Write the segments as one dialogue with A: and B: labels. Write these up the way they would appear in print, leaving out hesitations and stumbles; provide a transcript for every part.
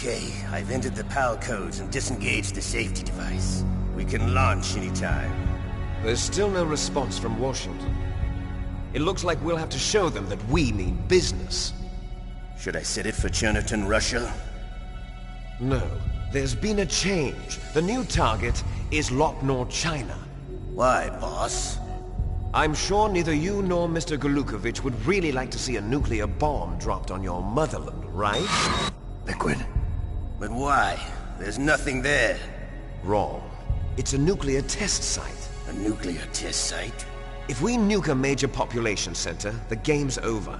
A: Okay, I've entered the PAL codes and disengaged the safety device. We can launch anytime.
B: There's still no response from Washington. It looks like we'll have to show them that we mean business.
A: Should I set it for Cherniton, Russia?
B: No, there's been a change. The new target is Lopnor, China.
A: Why, boss?
B: I'm sure neither you nor Mr. Golukovich would really like to see a nuclear bomb dropped on your motherland, right?
A: Liquid. But why? There's nothing there.
B: Wrong. It's a nuclear test site.
A: A nuclear test site?
B: If we nuke a major population center, the game's over.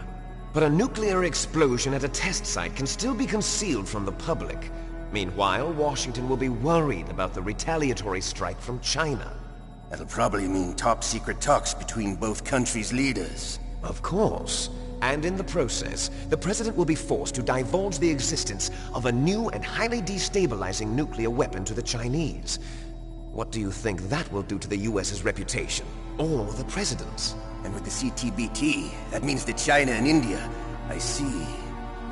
B: But a nuclear explosion at a test site can still be concealed from the public. Meanwhile, Washington will be worried about the retaliatory strike from China.
A: That'll probably mean top-secret talks between both countries' leaders.
B: Of course. And in the process, the President will be forced to divulge the existence of a new and highly destabilizing nuclear weapon to the Chinese. What do you think that will do to the US's reputation? Or the President's?
A: And with the CTBT, that means that China and India... I see.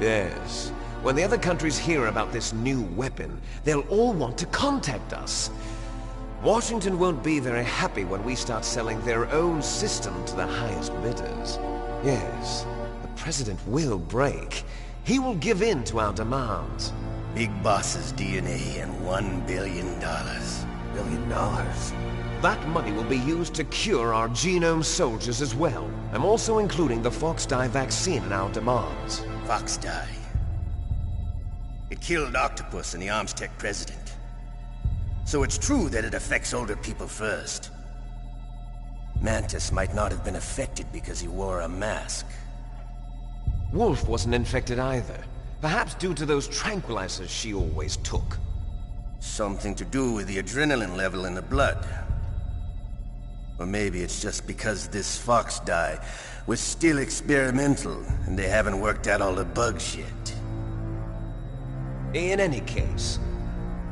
B: Yes. When the other countries hear about this new weapon, they'll all want to contact us. Washington won't be very happy when we start selling their own system to the highest bidders. Yes, the President will break. He will give in to our demands.
A: Big Boss's DNA and $1 billion.
B: $1 billion? That money will be used to cure our genome soldiers as well. I'm also including the Foxdie vaccine in our demands.
A: Foxdie. It killed Octopus and the Armstech president. So it's true that it affects older people first. Mantis might not have been affected because he wore a mask.
B: Wolf wasn't infected either. Perhaps due to those tranquilizers she always took.
A: Something to do with the adrenaline level in the blood. Or maybe it's just because this Foxdie was still experimental and they haven't worked out all the bugs yet.
B: In any case,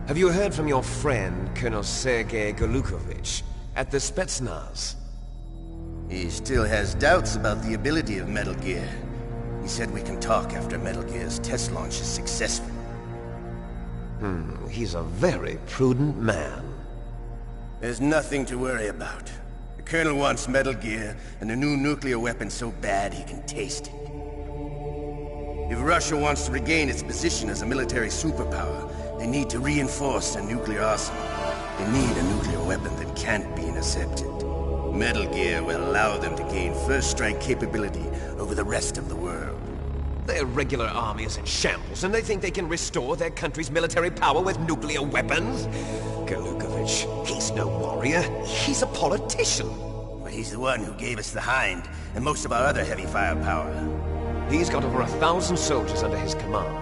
B: have you heard from your friend, Colonel Sergei Golukovich, at the Spetsnaz?
A: He still has doubts about the ability of Metal Gear. He said we can talk after Metal Gear's test launch is successful.
B: He's a very prudent man.
A: There's nothing to worry about. The Colonel wants Metal Gear and a new nuclear weapon so bad he can taste it. If Russia wants to regain its position as a military superpower, they need to reinforce their nuclear arsenal. They need a nuclear weapon that can't be intercepted. Metal Gear will allow them to gain first strike capability over the rest of the world.
B: Their regular army is in shambles, and they think they can restore their country's military power with nuclear weapons? Golukovich, he's no warrior. He's a politician.
A: But he's the one who gave us the Hind and most of our other heavy firepower.
B: He's got over 1,000 soldiers under his command.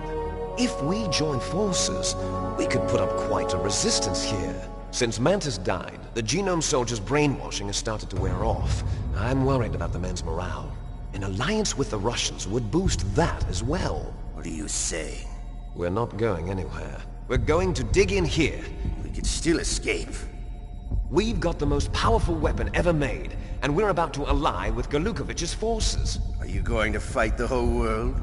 B: If we join forces, we could put up quite a resistance here. Since Mantis died, the genome soldiers' brainwashing has started to wear off. I'm worried about the men's morale. An alliance with the Russians would boost that as well.
A: What are you saying?
B: We're not going anywhere. We're going to dig in here.
A: We could still escape.
B: We've got the most powerful weapon ever made, and we're about to ally with Golukovich's forces.
A: Are you going to fight the whole world?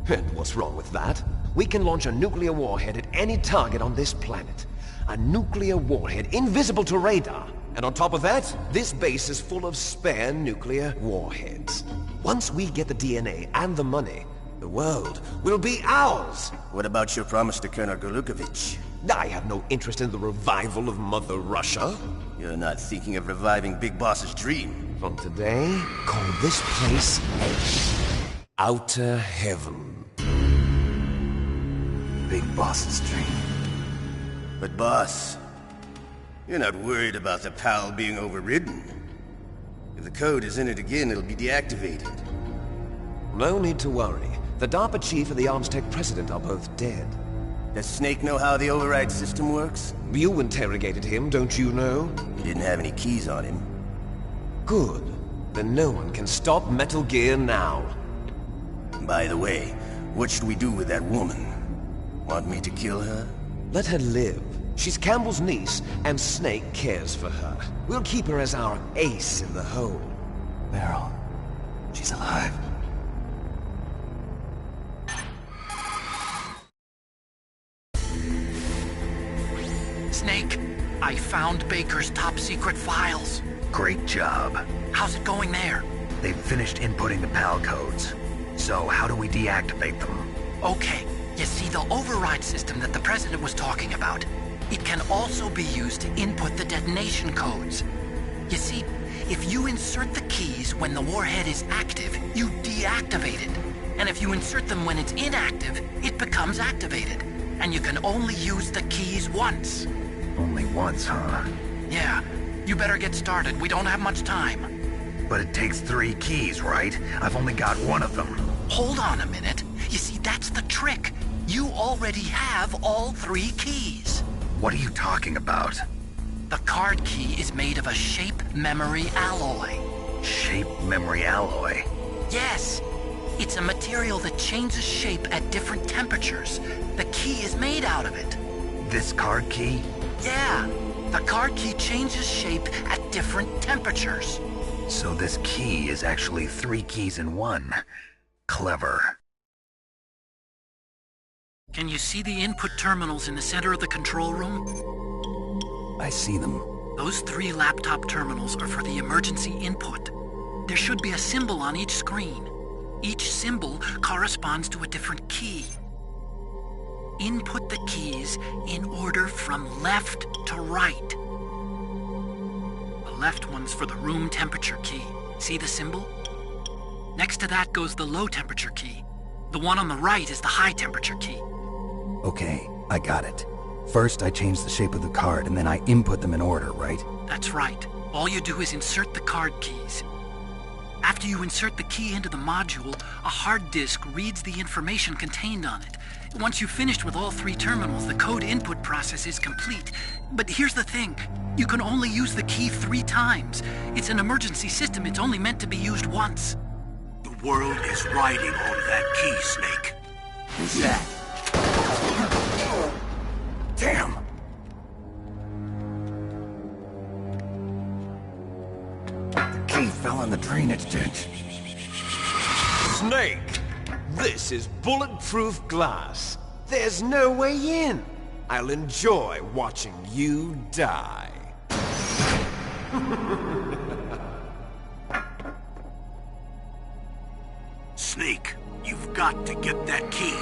B: And what's wrong with that? We can launch a nuclear warhead at any target on this planet. A nuclear warhead invisible to radar. And on top of that, this base is full of spare nuclear warheads. Once we get the DNA and the money, the world will be ours!
A: What about your promise to Colonel Golukovich?
B: I have no interest in the revival of Mother Russia.
A: You're not thinking of reviving Big Boss's dream.
B: From today, call this place Outer Heaven.
A: Big Boss's dream. But boss, you're not worried about the PAL being overridden. If the code is in it again, it'll be deactivated.
B: No need to worry. The DARPA chief and the Armstech president are both dead.
A: Does Snake know how the override system works?
B: You interrogated him, don't you know?
A: He didn't have any keys on him.
B: Good. Then no one can stop Metal Gear now.
A: By the way, what should we do with that woman? Want me to kill her?
B: Let her live. She's Campbell's niece, and Snake cares for her. We'll keep her as our ace in the hole.
A: Meryl, she's alive.
C: Snake, I found Baker's top-secret files.
D: Great job.
C: How's it going there?
D: They've finished inputting the PAL codes. So how do we deactivate them?
C: Okay, you see the override system that the President was talking about? It can also be used to input the detonation codes. You see, if you insert the keys when the warhead is active, you deactivate it. And if you insert them when it's inactive, it becomes activated. And you can only use the keys once.
D: Only once, huh?
C: Yeah, you better get started. We don't have much time.
D: But it takes 3 keys, right? I've only got 1 of them.
C: Hold on a minute. You see, that's the trick. You already have all 3 keys.
D: What are you talking about?
C: The card key is made of a shape memory alloy.
D: Shape memory alloy?
C: Yes. It's a material that changes shape at different temperatures. The key is made out of it.
D: This card key?
C: Yeah. The card key changes shape at different temperatures.
D: So this key is actually 3 keys in 1. Clever.
C: Can you see the input terminals in the center of the control room?
D: I see them.
C: Those 3 laptop terminals are for the emergency input. There should be a symbol on each screen. Each symbol corresponds to a different key. Input the keys in order from left to right. The left one's for the room temperature key. See the symbol? Next to that goes the low temperature key. The one on the right is the high temperature key.
E: Okay, I got it. First, I change the shape of the card, and then I input them in order, right?
C: That's right. All you do is insert the card keys. After you insert the key into the module, a hard disk reads the information contained on it. Once you've finished with all 3 terminals, the code input process is complete. But here's the thing. You can only use the key 3 times. It's an emergency system. It's only meant to be used once.
F: The world is riding on that key, Snake.
E: Who's that? Damn! The key fell in the drainage ditch.
B: Snake! This is bulletproof glass. There's no way in. I'll enjoy watching you die.
F: Snake, you've got to get that key.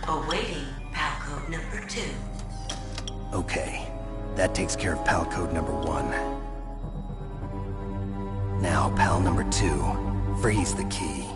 G: Awaiting PAL code number 2.
E: Okay, that takes care of PAL code number 1. Now, PAL number 2, freeze the key.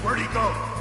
F: Where'd he go?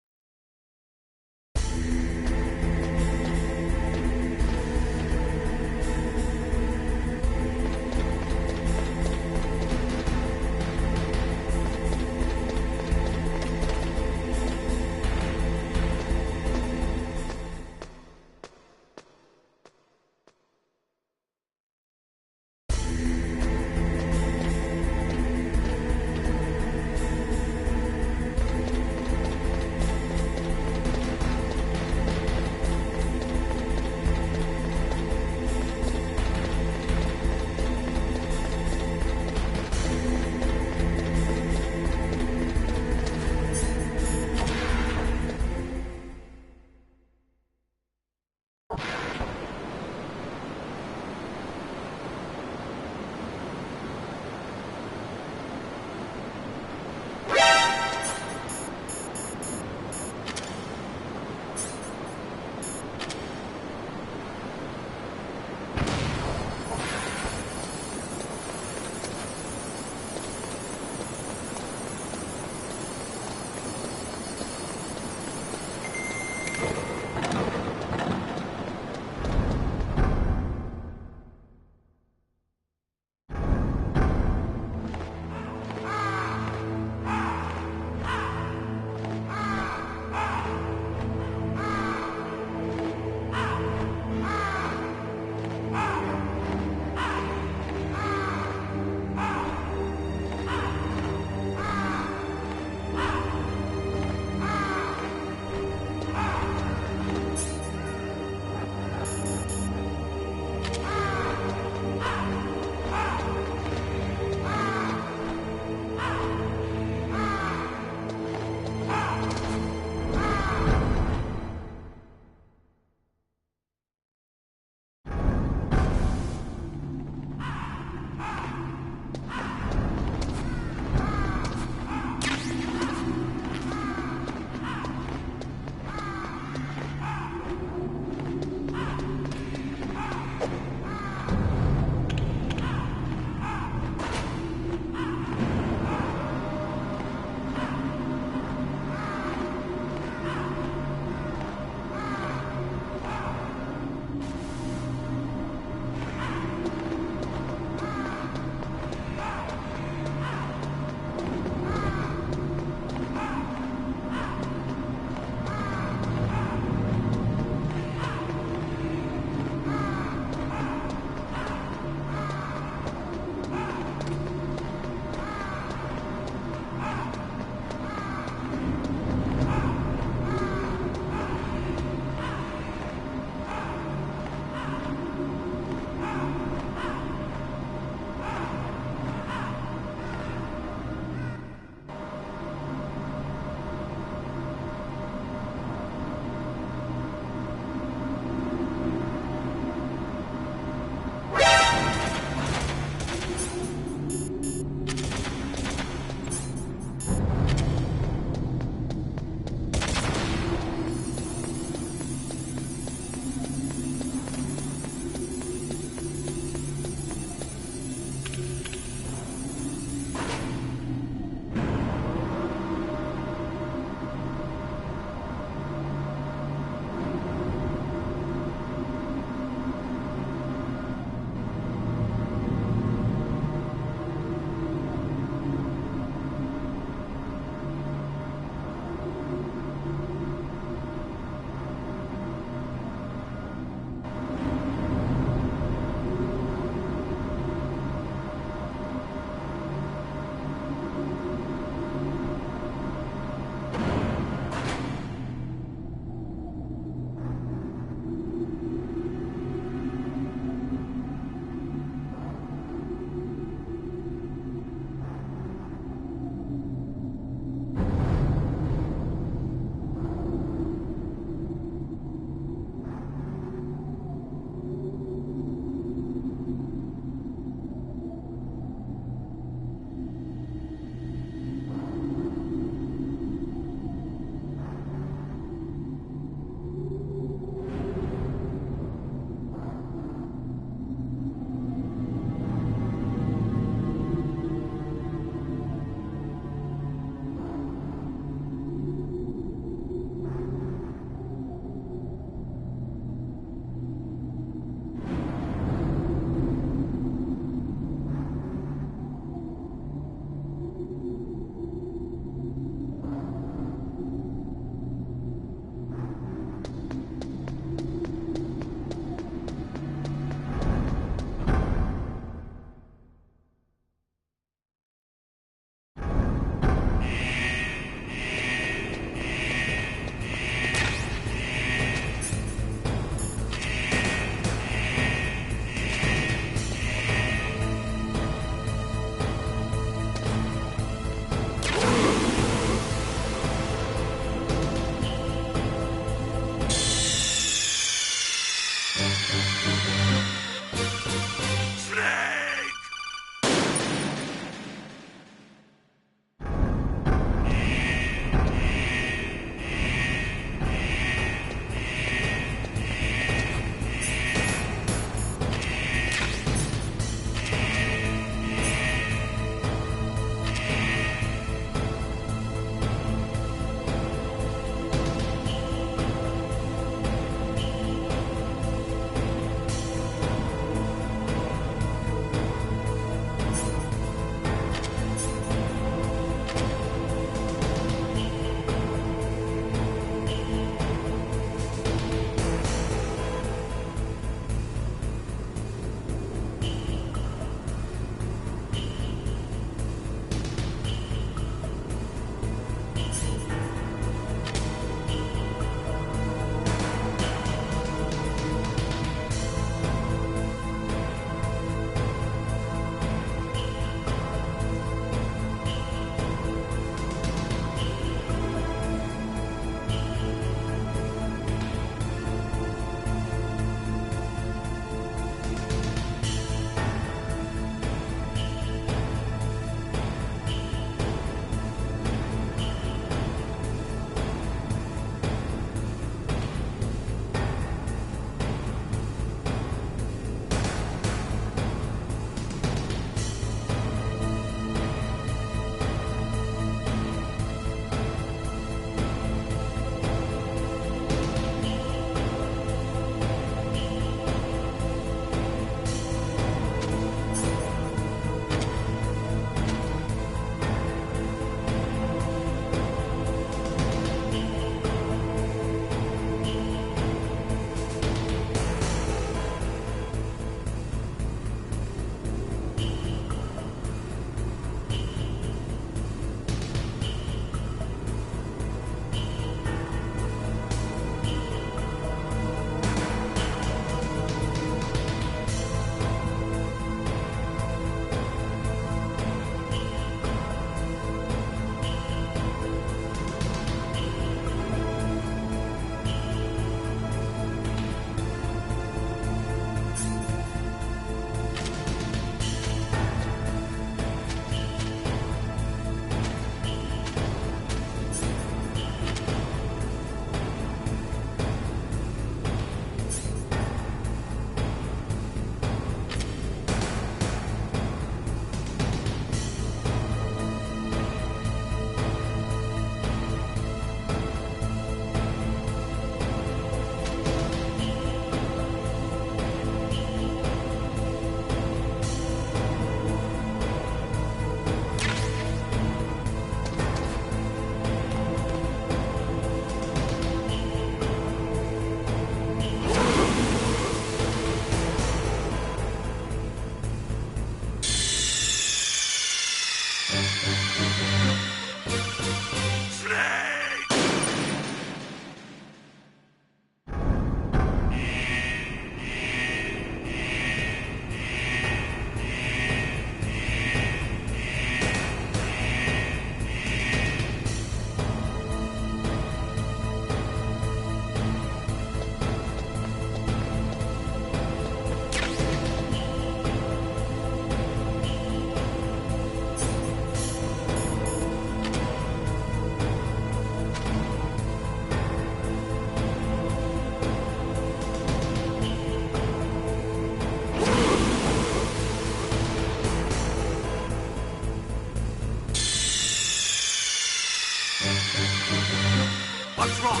F: What's wrong?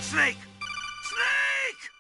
F: Snake! Snake!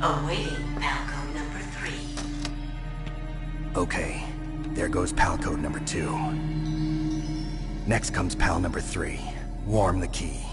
G: Awaiting PAL code number 3.
E: Okay, there goes PAL code number 2. Next comes PAL number 3. Warm the key.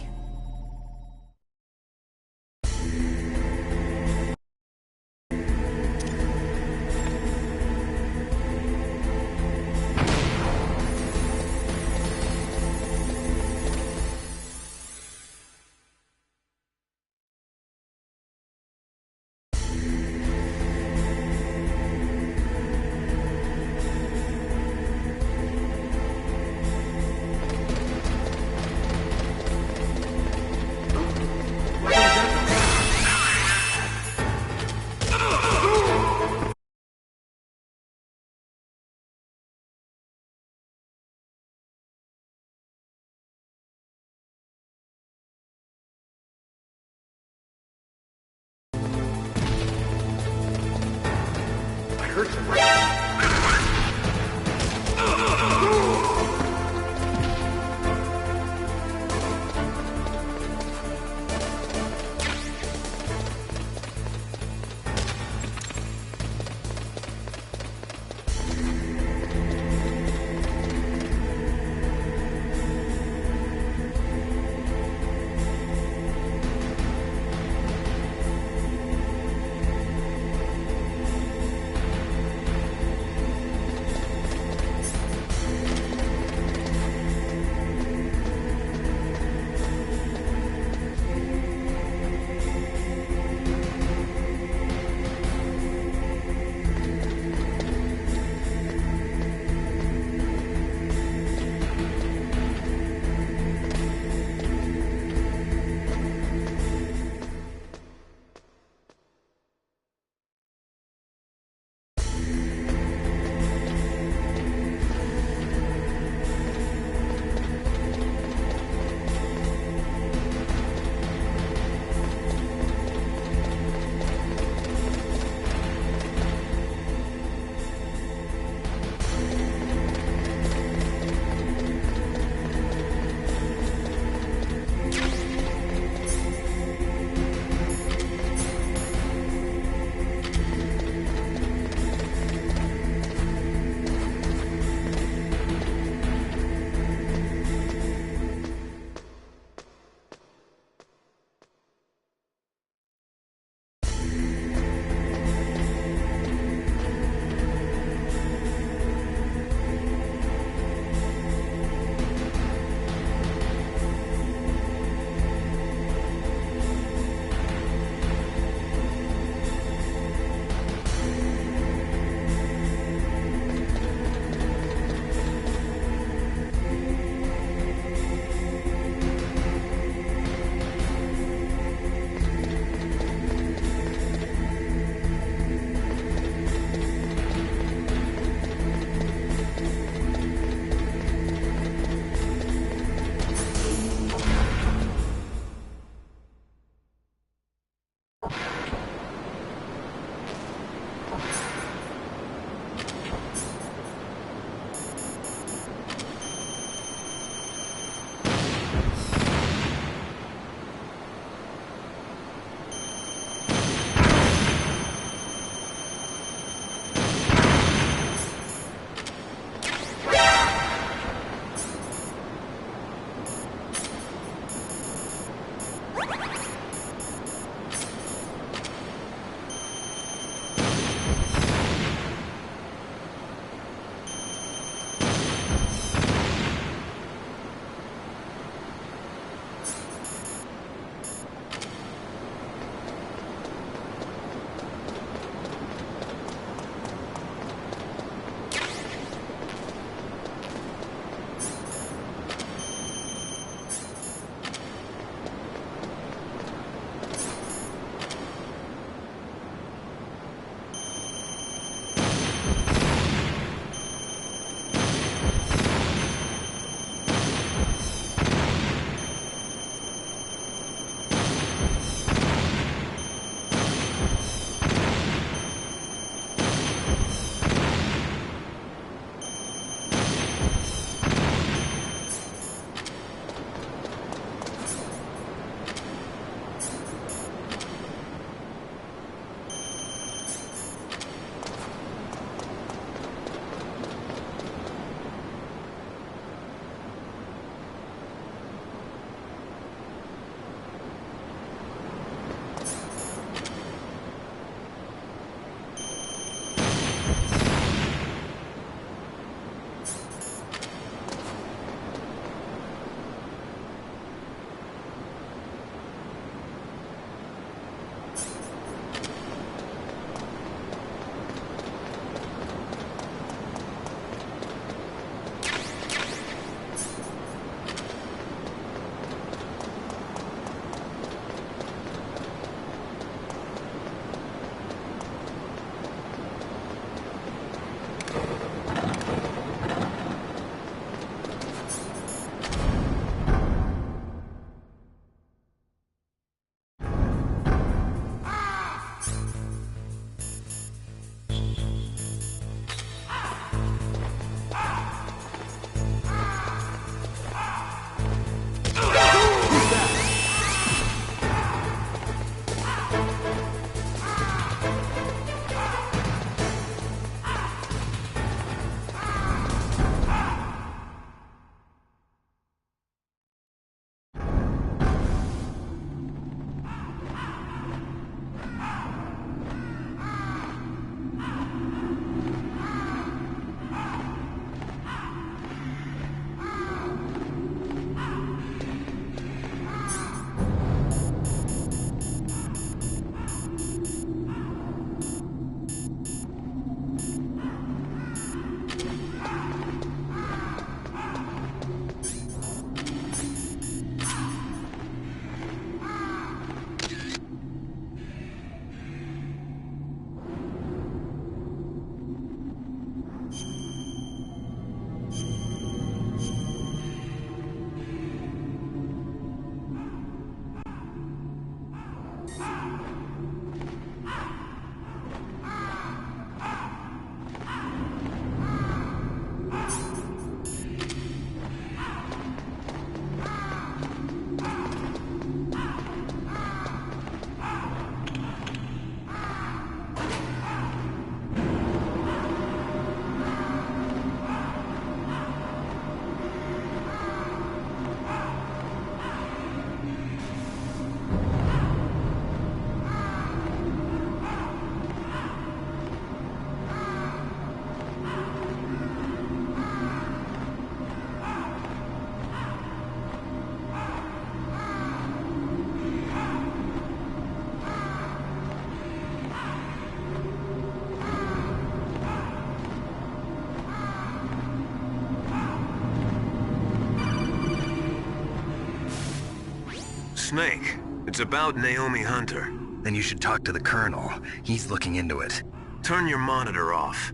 B: Snake, it's about Naomi Hunter.
E: Then you should talk to the Colonel. He's looking into it.
B: Turn your monitor off.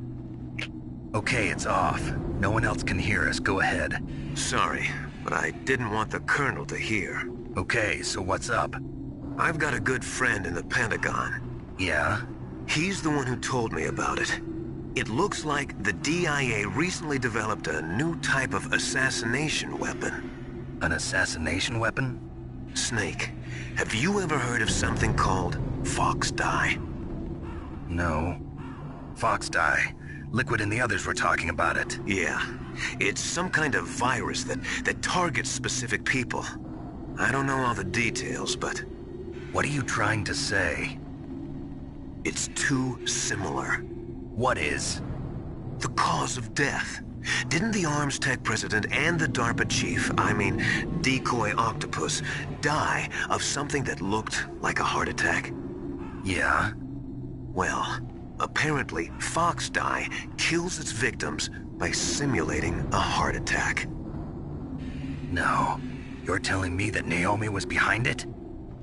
E: Okay, it's off. No one else can hear us. Go ahead.
B: Sorry, but I didn't want the Colonel to hear.
E: Okay, so what's up?
B: I've got a good friend in the Pentagon.
E: Yeah?
B: He's the one who told me about it. It looks like the DIA recently developed a new type of assassination weapon.
E: An assassination weapon?
B: Snake, have you ever heard of something called Fox Dye?
E: No. Fox Dye. Liquid and the others were talking about it.
B: Yeah. It's some kind of virus that targets specific people. I don't know all the details, but...
E: What are you trying to say?
B: It's too similar.
E: What is?
B: The cause of death. Didn't the Arms Tech president and the DARPA chief, I mean, Decoy Octopus, die of something that looked like a heart attack?
E: Yeah?
B: Well, apparently Fox Dye kills its victims by simulating a heart attack.
E: No. You're telling me that Naomi was behind it?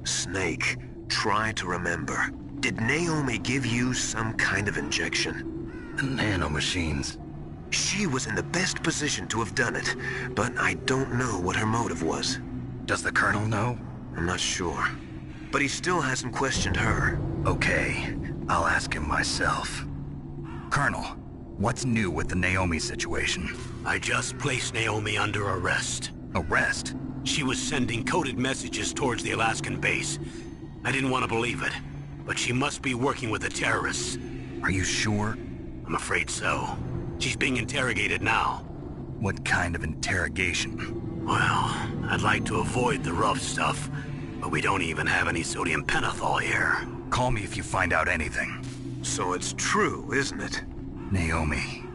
B: Snake, try to remember. Did Naomi give you some kind of injection?
E: The nanomachines.
B: She was in the best position to have done it, but I don't know what her motive was.
E: Does the Colonel know?
B: I'm not sure. But he still hasn't questioned her.
E: Okay, I'll ask him myself. Colonel, what's new with the Naomi situation?
F: I just placed Naomi under arrest.
E: Arrest?
F: She was sending coded messages towards the Alaskan base. I didn't want to believe it, but she must be working with the terrorists.
E: Are you sure?
F: I'm afraid so. She's being interrogated now.
E: What kind of interrogation?
F: Well, I'd like to avoid the rough stuff, but we don't even have any sodium pentothal here.
E: Call me if you find out anything.
B: So it's true, isn't it?
E: Naomi,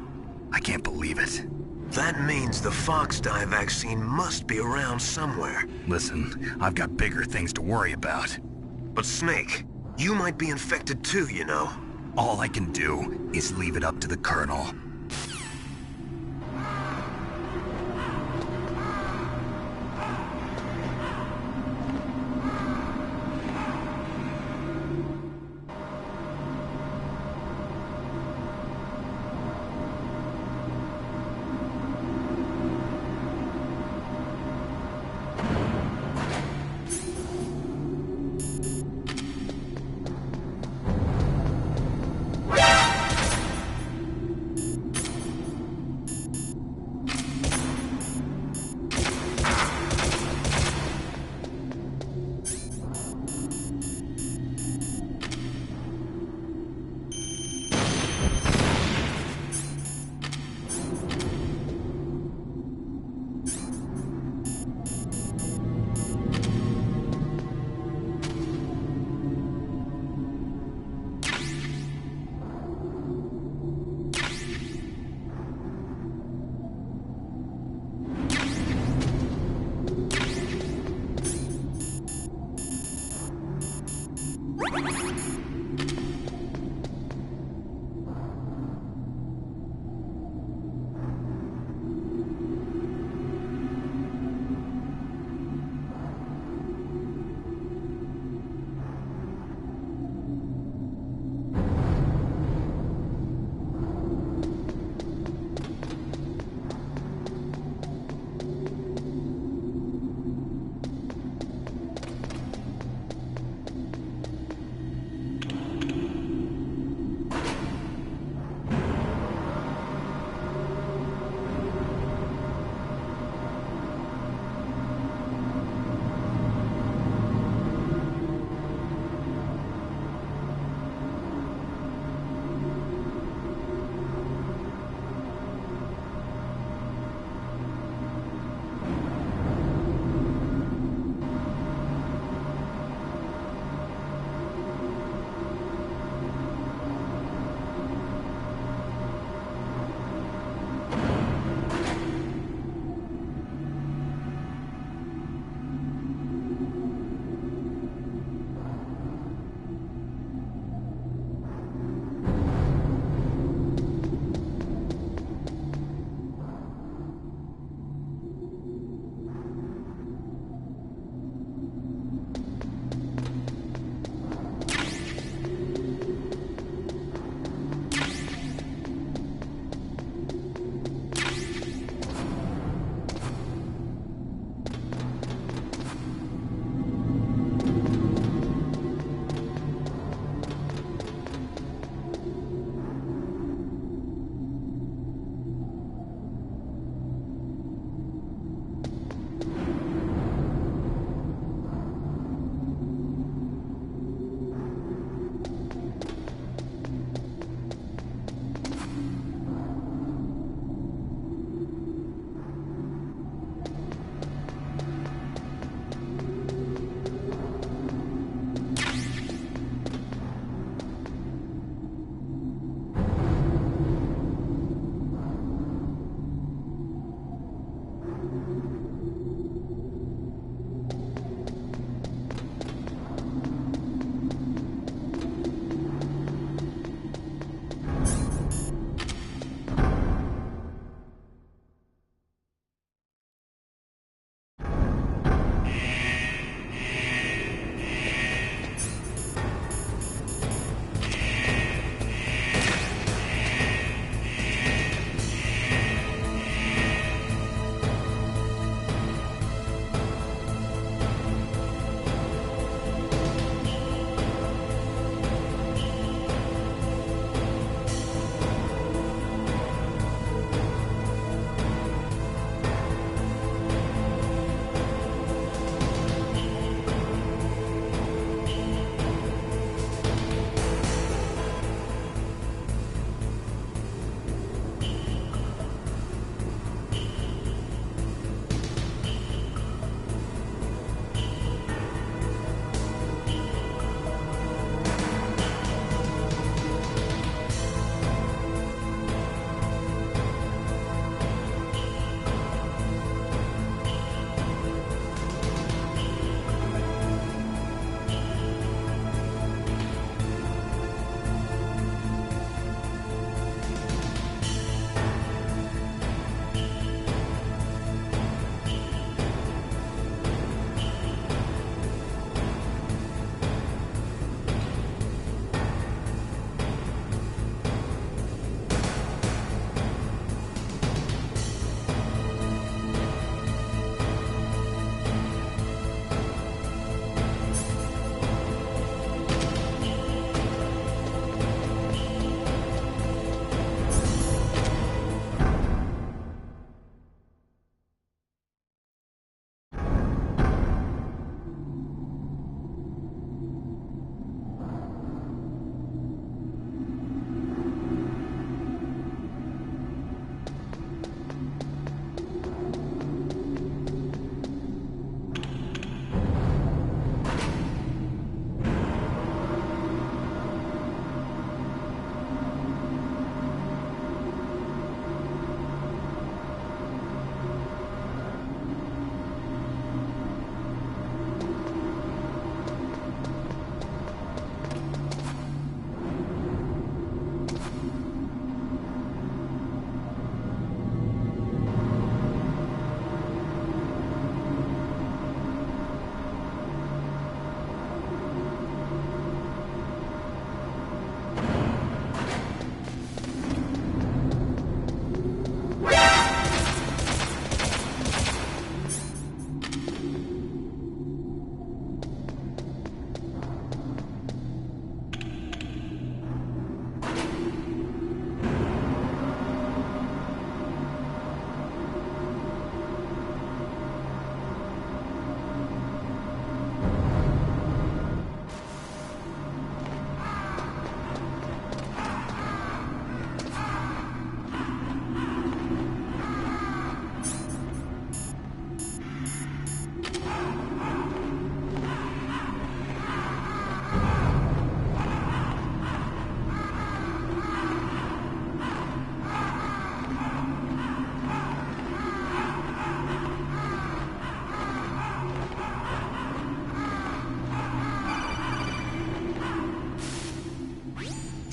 E: I can't believe it.
B: That means the Fox Dye vaccine must be around somewhere.
E: Listen, I've got bigger things to worry about.
B: But Snake, you might be infected too, you know.
E: All I can do is leave it up to the Colonel.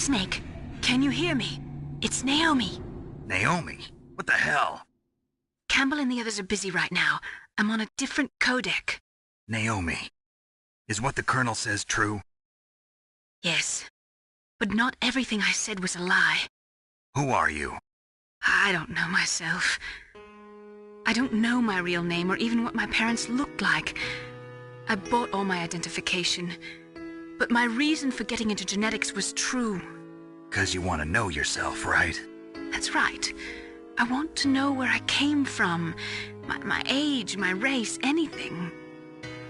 H: Snake, can you hear me? It's Naomi.
D: Naomi? What the hell?
H: Campbell and the others are busy right now. I'm on a different codec.
D: Naomi, is what the Colonel says true?
H: Yes. But not everything I said was a lie.
D: Who are you?
H: I don't know myself. I don't know my real name or even what my parents looked like. I bought all my identification. But my reason for getting into genetics was true.
D: 'Cause you want to know yourself, right?
H: That's right. I want to know where I came from. My age, my race, anything.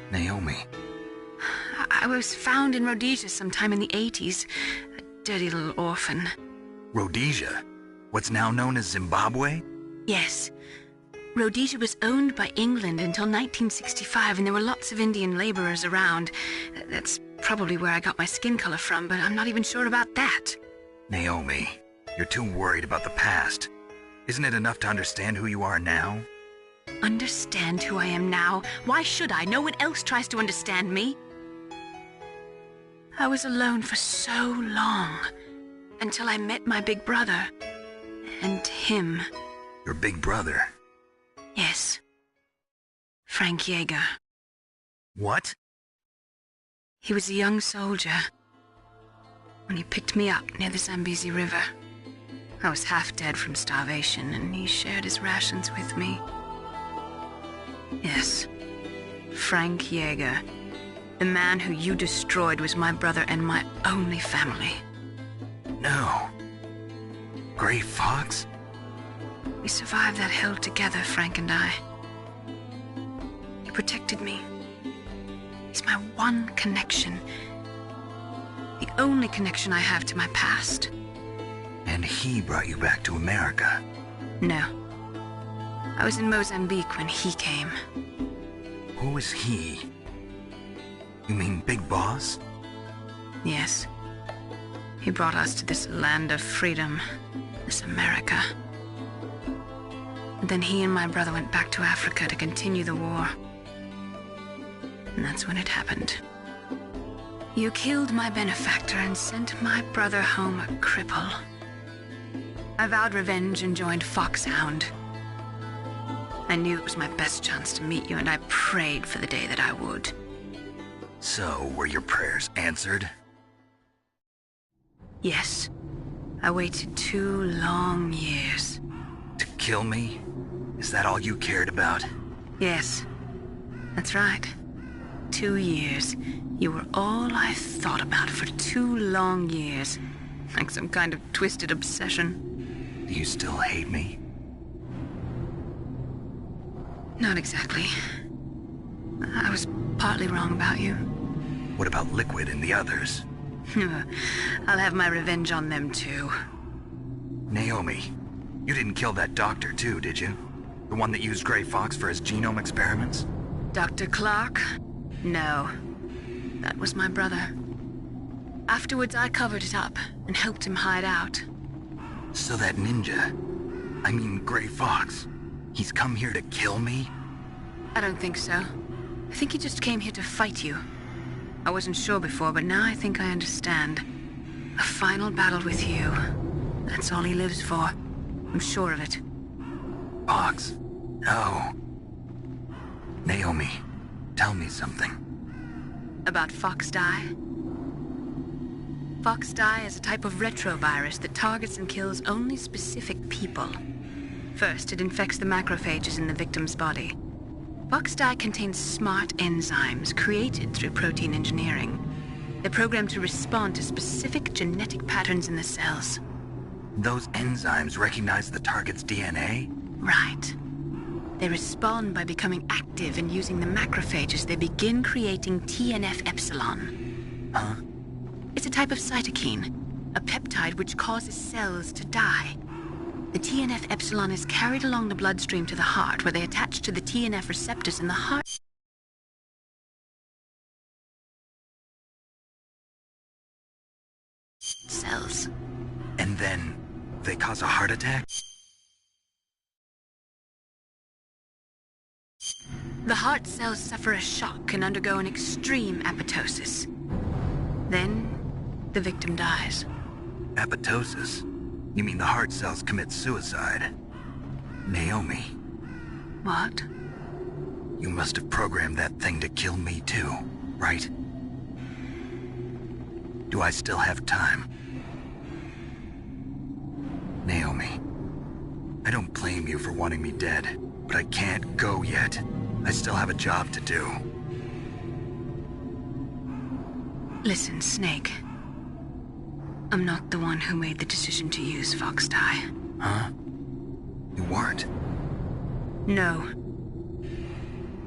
D: Naomi.
H: I was found in Rhodesia sometime in the 80s. A dirty little orphan.
D: Rhodesia? What's now known as Zimbabwe?
H: Yes. Rhodesia was owned by England until 1965, and there were lots of Indian laborers around. That's probably where I got my skin color from, but I'm not even sure about that.
D: Naomi, you're too worried about the past. Isn't it enough to understand who you are now?
H: Understand who I am now? Why should I? No one else tries to understand me. I was alone for so long, until I met my big brother. And him.
D: Your big brother?
H: Yes. Frank Yeager.
D: What?
H: He was a young soldier when he picked me up near the Zambezi River. I was half dead from starvation, and he shared his rations with me. Yes, Frank Yeager. The man who you destroyed was my brother and my only family.
D: No. Gray Fox?
H: We survived that hell together, Frank and I. He protected me. He's my one connection. The only connection I have to my past.
D: And he brought you back to America?
H: No. I was in Mozambique when he came.
D: Who is he? You mean Big Boss?
H: Yes. He brought us to this land of freedom, this America. And then he and my brother went back to Africa to continue the war. And that's when it happened. You killed my benefactor and sent my brother home a cripple. I vowed revenge and joined Foxhound. I knew it was my best chance to meet you, and I prayed for the day that I would.
D: So, were your prayers answered?
H: Yes. I waited 2 long years.
D: To kill me? Is that all you cared about?
H: Yes. That's right. 2 years. You were all I thought about for 2 long years. Like some kind of twisted obsession.
D: Do you still hate me?
H: Not exactly. I was partly wrong about you.
D: What about Liquid and the others?
H: I'll have my revenge on them too.
D: Naomi, you didn't kill that doctor too, did you? The one that used Gray Fox for his genome experiments?
H: Dr. Clark? No. That was my brother. Afterwards, I covered it up and helped him hide out.
D: So that ninja, I mean Gray Fox, he's come here to kill me?
H: I don't think so. I think he just came here to fight you. I wasn't sure before, but now I think I understand. A final battle with you. That's all he lives for. I'm sure of it.
D: Fox? No. Naomi, tell me something.
H: About Fox Die? Fox Die is a type of retrovirus that targets and kills only specific people. First, it infects the macrophages in the victim's body. Fox Die contains smart enzymes created through protein engineering. They're programmed to respond to specific genetic patterns in the cells.
D: Those enzymes recognize the target's DNA?
H: Right. They respond by becoming active and using the macrophages. They begin creating TNF-epsilon.
D: Huh?
H: It's a type of cytokine, a peptide which causes cells to die. The TNF-epsilon is carried along the bloodstream to the heart, where they attach to the TNF receptors in the heart cells.
D: And then they cause a heart attack?
H: The heart cells suffer a shock and undergo an extreme apoptosis. Then, the victim dies.
D: Apoptosis? You mean the heart cells commit suicide? Naomi,
H: What?
D: you must have programmed that thing to kill me too, right? Do I still have time? Naomi, I don't blame you for wanting me dead, but I can't go yet. I still have a job to do.
H: Listen, Snake. I'm not the one who made the decision to use Fox Dye.
D: Huh? You weren't?
H: No.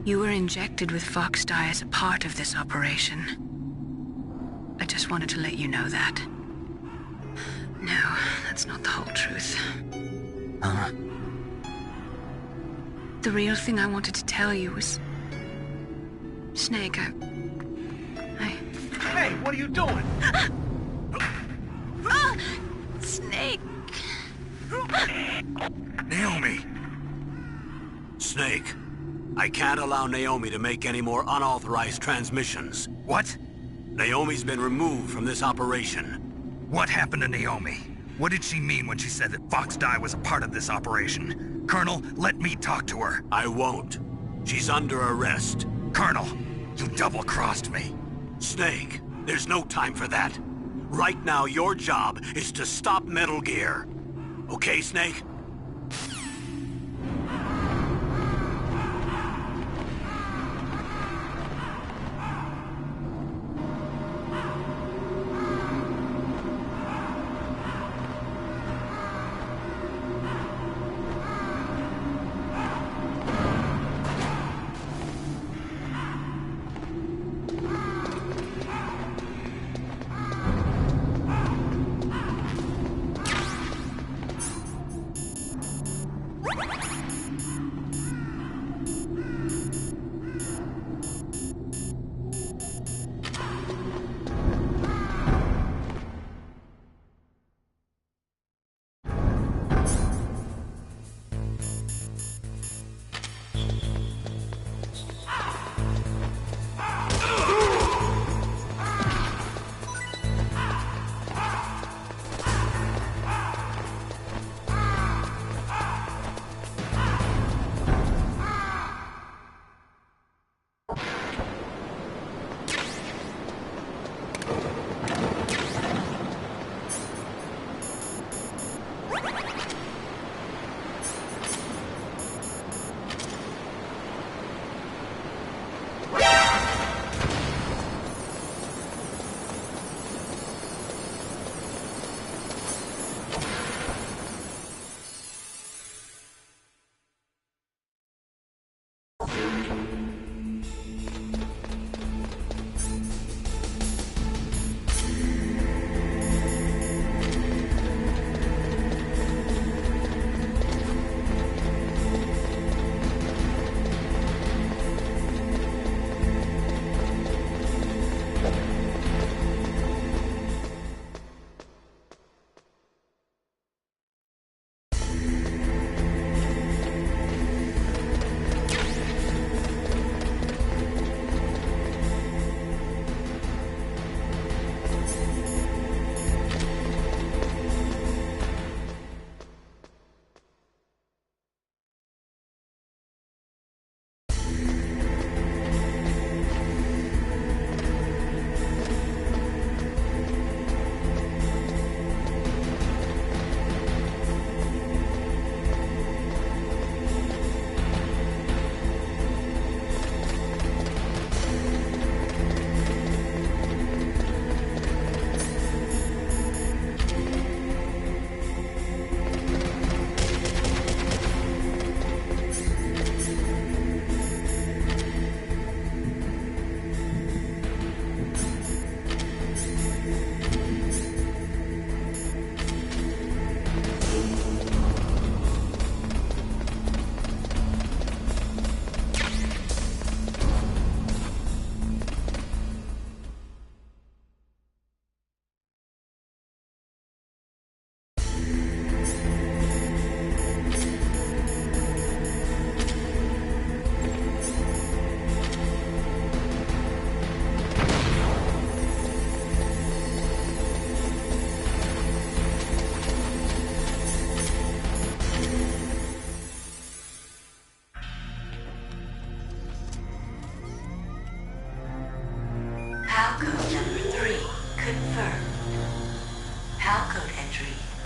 H: You were injected with Fox Dye as a part of this operation. I just wanted to let you know that. No, that's not the whole truth.
D: Huh?
H: The real thing I wanted to tell you was... Snake, I...
B: Hey, what are you doing?
H: Snake!
D: Naomi!
F: Snake, I can't allow Naomi to make any more unauthorized transmissions.
D: What?
F: Naomi's been removed from this operation.
D: What happened to Naomi? What did she mean when she said that Fox Dye was a part of this operation? Colonel, let me talk to her.
F: I won't. She's under arrest.
D: Colonel, you double-crossed me.
F: Snake, there's no time for that. Right now, your job is to stop Metal Gear. Okay, Snake?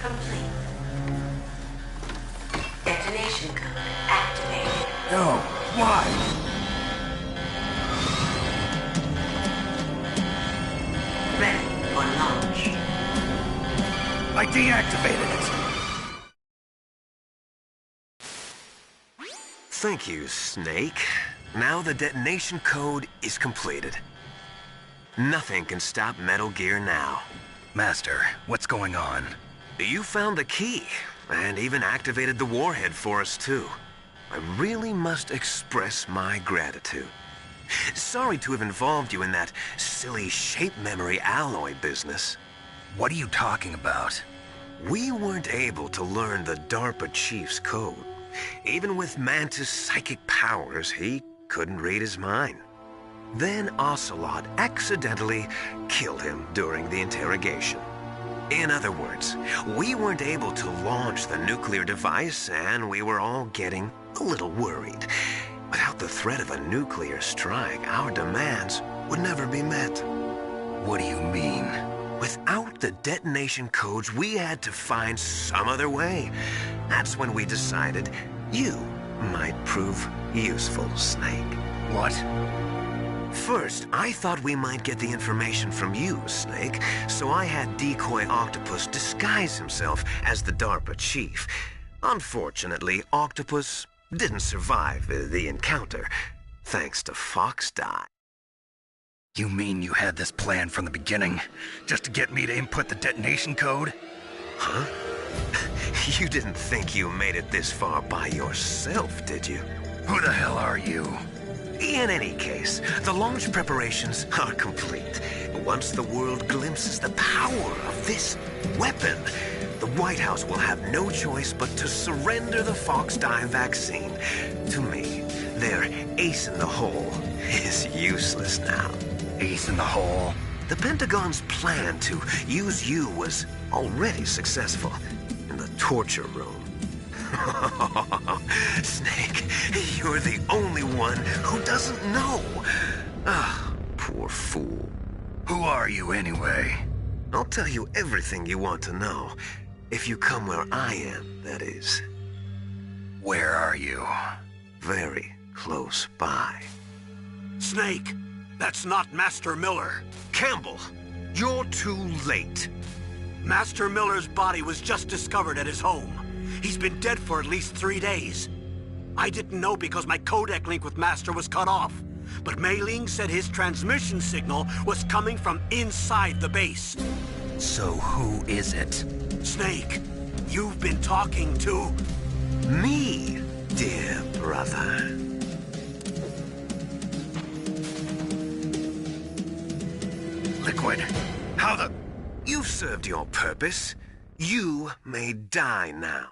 G: complete. Detonation code activated.
E: No, why?
G: Ready for launch.
E: I deactivated it.
B: Thank you, Snake. Now the detonation code is completed. Nothing can stop Metal Gear now.
E: Master, what's going on?
B: You found the key, and even activated the warhead for us, too. I really must express my gratitude. Sorry to have involved you in that silly shape memory alloy business.
E: What are you talking about?
B: We weren't able to learn the DARPA chief's code. Even with Mantis' psychic powers, he couldn't read his mind. Then Ocelot accidentally killed him during the interrogation. In other words, we weren't able to launch the nuclear device, and we were all getting a little worried. Without the threat of a nuclear strike, our demands would never be met.
E: What do you mean?
B: Without the detonation codes, we had to find some other way. That's when we decided you might prove useful, Snake.
E: What?
B: First, I thought we might get the information from you, Snake, so I had Decoy Octopus disguise himself as the DARPA chief. Unfortunately, Octopus didn't survive the encounter, thanks to Fox Die.
E: You mean you had this plan from the beginning, just to get me to input the detonation code?
B: Huh? You didn't think you made it this far by yourself, did you?
E: Who the hell are you?
B: In any case, the launch preparations are complete. Once the world glimpses the power of this weapon, the White House will have no choice but to surrender the Fox Die vaccine. To me, their ace in the hole is useless now.
E: Ace in the hole?
B: The Pentagon's plan to use you was already successful in the torture room. Snake, you're the only one who doesn't know. Ah, poor fool.
E: Who are you anyway?
B: I'll tell you everything you want to know. If you come where I am, that is.
E: Where are you?
B: Very close by.
F: Snake, that's not Master Miller.
B: Campbell, you're too late.
F: Master Miller's body was just discovered at his home. He's been dead for at least 3 days. I didn't know because my codec link with Master was cut off. But Mei Ling said his transmission signal was coming from inside the base.
E: So who is it?
F: Snake, you've been talking to...
B: Me, dear brother.
E: Liquid, how the...
B: You've served your purpose. You may die now.